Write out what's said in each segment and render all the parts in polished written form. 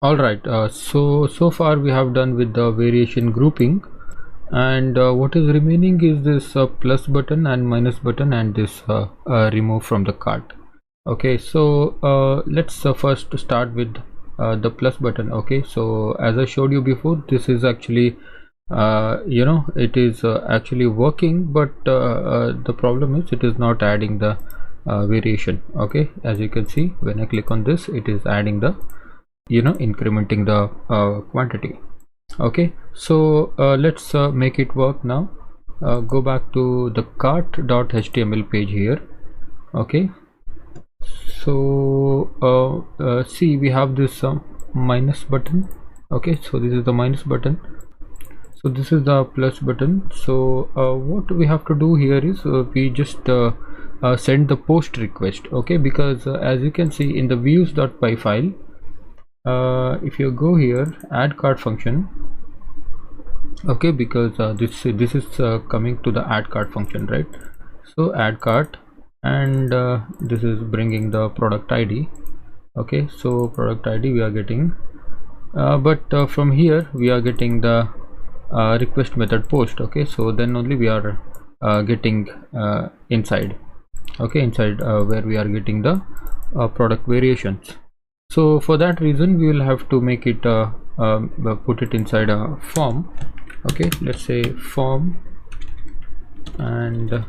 All right, so far we have done with the variation grouping, and what is remaining is this plus button and minus button and this remove from the cart. Okay, so let's first start with the plus button. Okay, so as I showed you before, this is actually it is actually working, but the problem is it is not adding the variation. Okay, as you can see, when I click on this, it is adding the incrementing the quantity. Okay, so let's make it work now. Go back to the cart.html page here. Okay, so see, we have this minus button. Okay, so this is the minus button, so this is the plus button. So what we have to do here is we just send the post request. Okay, because as you can see in the views.py file, if you go here, add cart function. Okay, because this is coming to the add cart function, right? So add cart, and this is bringing the product ID. Okay, so product ID we are getting, but from here we are getting the request method post. Okay, so then only we are getting inside. Okay, inside where we are getting the product variations. So for that reason we will have to make it put it inside a form. Okay, let's say form, and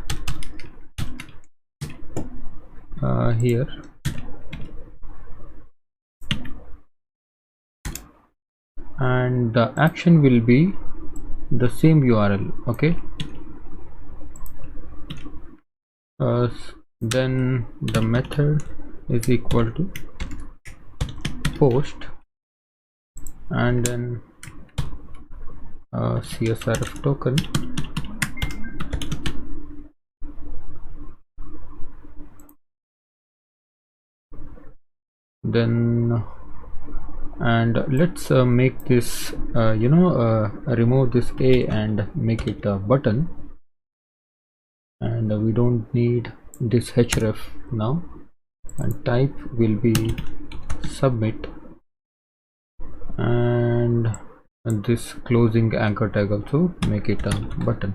here, and the action will be the same URL. Okay, then the method is equal to post, and then CSRF token, then, and let's make this remove this A and make it a button, and we don't need this href now, and type will be submit, and this closing anchor tag also make it a button.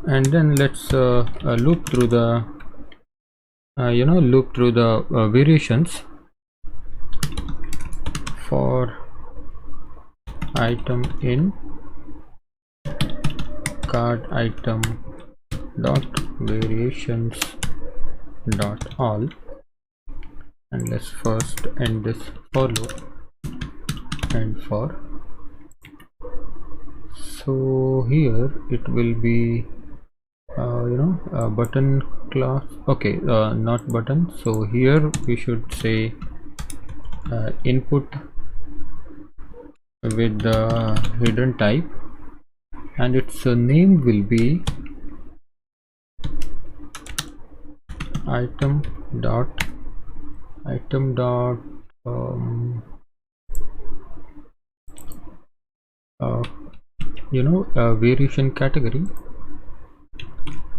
And then let's loop through the variations for item in cart item dot variations dot all, and let's first end this for loop and for. So here it will be button class. Okay, not button, so here we should say input with the hidden type, and its name will be item dot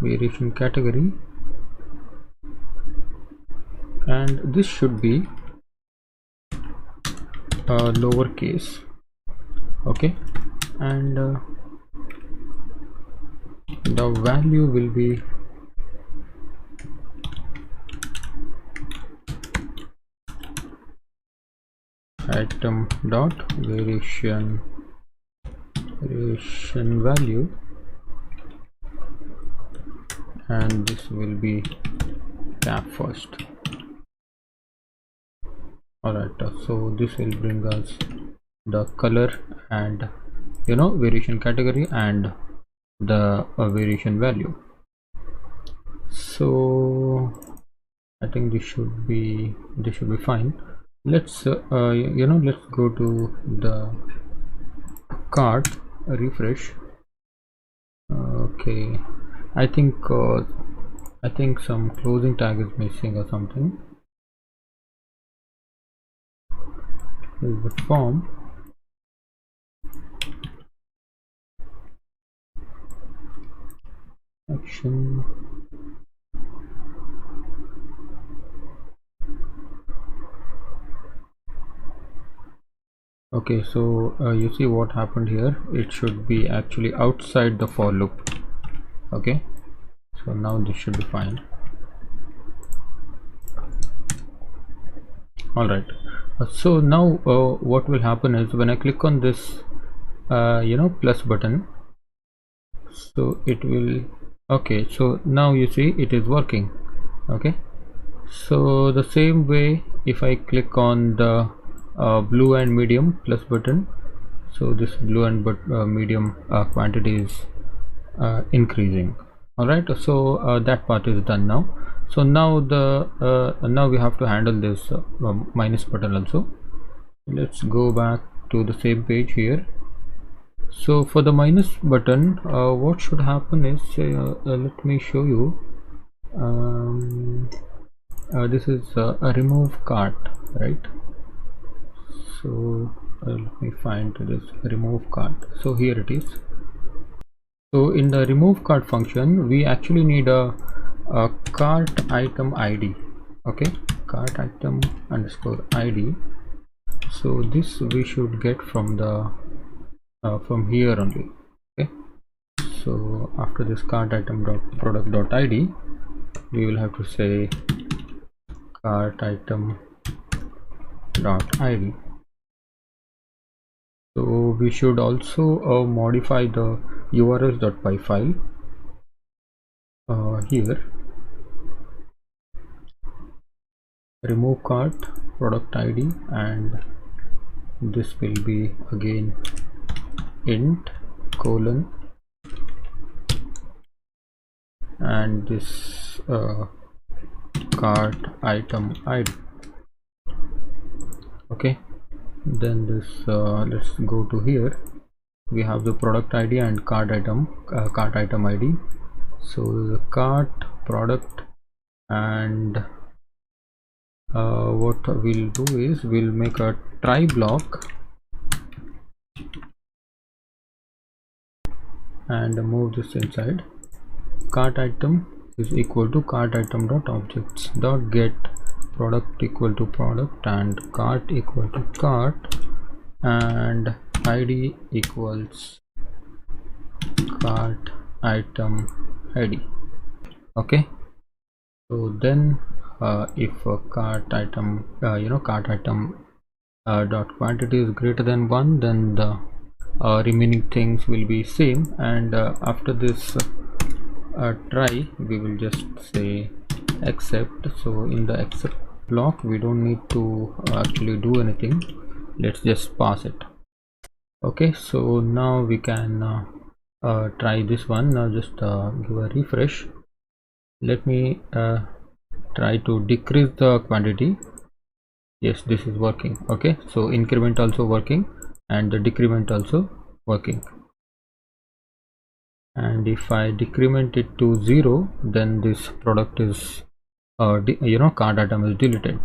variation category, and this should be lowercase. Okay, and the value will be item dot variation value, and this will be tab first. Alright, so this will bring us the color and variation category and the variation value. So I think this should be fine. Let's let's go to the cart, refresh. Okay, I think some closing tag is missing or something. This is the form, action, Okay, so you see what happened here, it should be actually outside the for loop. Okay, so now this should be fine. All right, so now what will happen is when I click on this plus button, so it will, okay, so now you see it is working. Okay, so the same way, if I click on the blue and medium plus button, so this blue and medium quantity is increasing. All right, so that part is done now. So now the now we have to handle this minus button also. Let's go back to the same page here. So for the minus button, what should happen is let me show you. This is a remove cart, right? So let me find this remove cart. So here it is. So in the remove cart function, we actually need a cart item ID. Okay, cart item underscore ID. So this we should get from the from here only. Okay, so after this cart item dot product dot ID, we will have to say cart item dot ID. So we should also modify the urls.py file here. Remove cart product ID, and this will be again int colon, and this cart item ID. Okay, then this let's go to here. We have the product ID and cart item ID. So the cart product, and what we'll do is we'll make a try block and move this inside. Cart item is equal to cart item dot objects dot get product equal to product, and cart equal to cart, and ID equals cart item ID. Okay, so then if cart item cart item dot quantity is greater than 1, then the remaining things will be same, and after this try, we will just say except. So in the except block, we don't need to actually do anything, let's just pass it. Okay, so now we can try this one. Now just give a refresh. Let me try to decrease the quantity. Yes, this is working. Okay, so increment also working and the decrement also working. And if I decrement it to 0, then this product is cart item is deleted.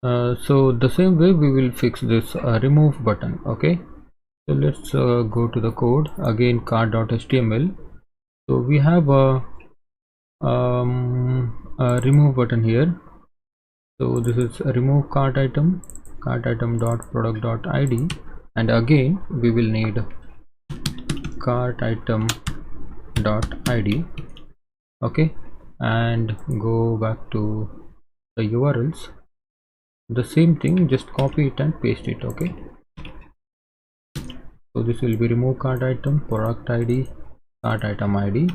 So the same way we will fix this remove button. Okay, so let's go to the code again, cart.html. So we have a remove button here. So this is a remove cart item dot product dot ID, and again we will need cart item dot ID. Okay, and go back to the URLs, the same thing, just copy it and paste it. Okay, so this will be remove cart item product ID cart item ID.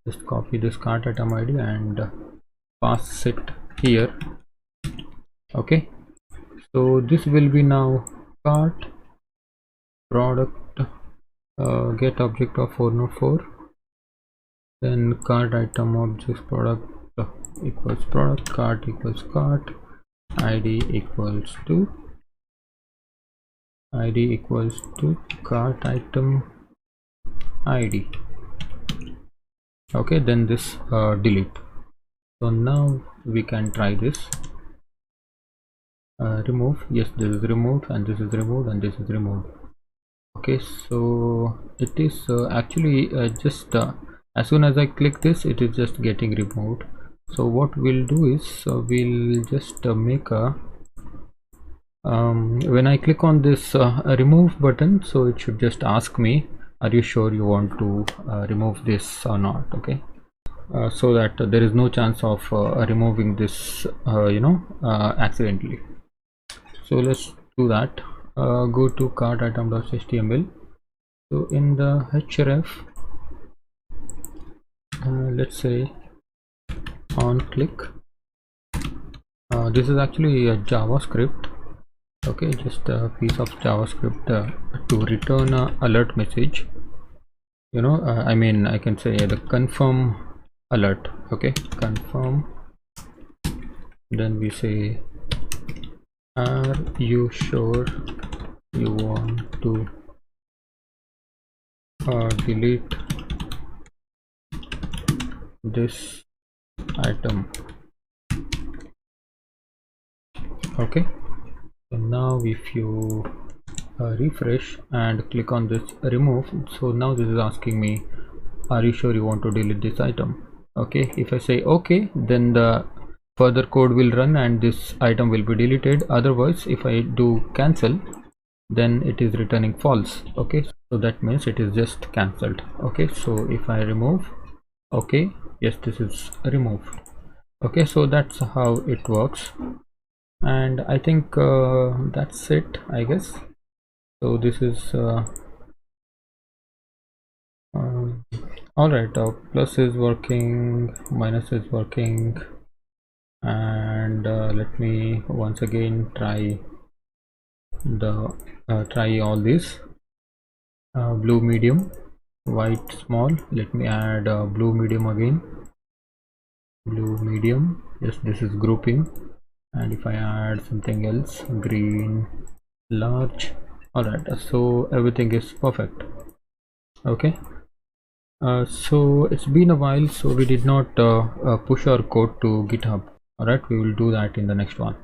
Just copy this cart item ID and pass it here. Okay, so this will be now cart product get object of 404, then cart item objects product equals product, cart equals cart, ID equals to cart item ID. Okay, then this delete. So now we can try this. Remove, yes, this is removed, and this is removed, and this is removed. Okay, so it is actually just as soon as I click this, it is just getting removed. So what we'll do is we'll just make a when I click on this remove button, so it should just ask me, are you sure you want to remove this or not? Okay, so that there is no chance of removing this accidentally. So let's do that. Go to cart item.html. So in the href, let's say on click, this is actually a JavaScript. Okay, just a piece of JavaScript to return a alert message. I mean, I can say the confirm alert. Okay, confirm, then we say, are you sure you want to delete this item? Okay, so now if you refresh and click on this remove, so now this is asking me, are you sure you want to delete this item? Okay, if I say okay, then the further code will run and this item will be deleted. Otherwise, if I do cancel, then it is returning false. Okay, so that means it is just cancelled. Okay, so if I remove, okay, yes, this is removed. Okay, so that's how it works, and I think that's it, I guess. So this is all right. Plus is working, minus is working, and let me once again try all these. Blue medium, white small. Let me add blue medium again. Blue medium, yes, this is grouping. And if I add something else, green large. All right, so everything is perfect. Okay, so it's been a while, so we did not push our code to GitHub. All right, we will do that in the next one.